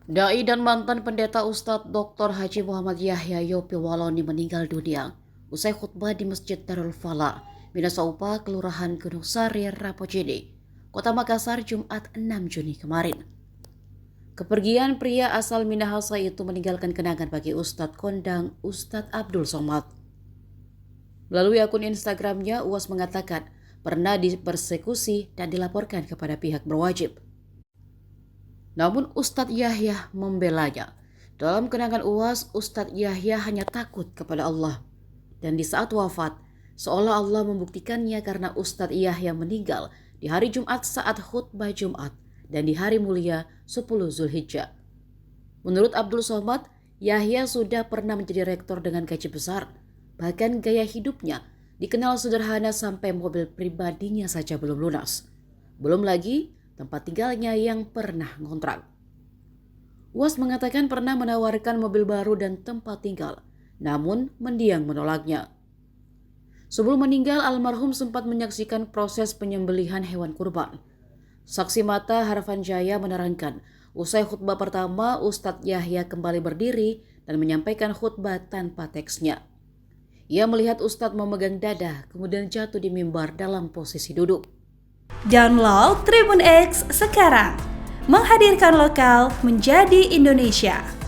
Dai dan mantan pendeta Ustadz Dr. Haji Muhammad Yahya Yopi Waloni meninggal dunia usai khutbah di Masjid Darul Falah, Minasaupa, Kelurahan Gunung Sari, Rapocini, Kota Makassar, Jumat 6 Juni kemarin. Kepergian pria asal Minahasa itu meninggalkan kenangan bagi Ustadz kondang Ustadz Abdul Somad. Melalui akun Instagramnya, UAS mengatakan pernah dipersekusi dan dilaporkan kepada pihak berwajib. Namun Ustadz Yahya membelanya. Dalam kenangan UAS, Ustadz Yahya hanya takut kepada Allah. Dan di saat wafat, seolah Allah membuktikannya karena Ustadz Yahya meninggal di hari Jumat saat khutbah Jumat dan di hari mulia 10 Zulhijjah. Menurut Abdul Somad, Yahya sudah pernah menjadi rektor dengan gaji besar. Bahkan gaya hidupnya dikenal sederhana sampai mobil pribadinya saja belum lunas. Belum lagi tempat tinggalnya yang pernah ngontrak. UAS mengatakan pernah menawarkan mobil baru dan tempat tinggal, namun mendiang menolaknya. Sebelum meninggal, almarhum sempat menyaksikan proses penyembelihan hewan kurban. Saksi mata Harapan Jaya menerangkan, usai khutbah pertama, Ustadz Yahya kembali berdiri dan menyampaikan khutbah tanpa teksnya. Ia melihat Ustadz memegang dada, kemudian jatuh di mimbar dalam posisi duduk. Download Tribun X sekarang, menghadirkan lokal menjadi Indonesia.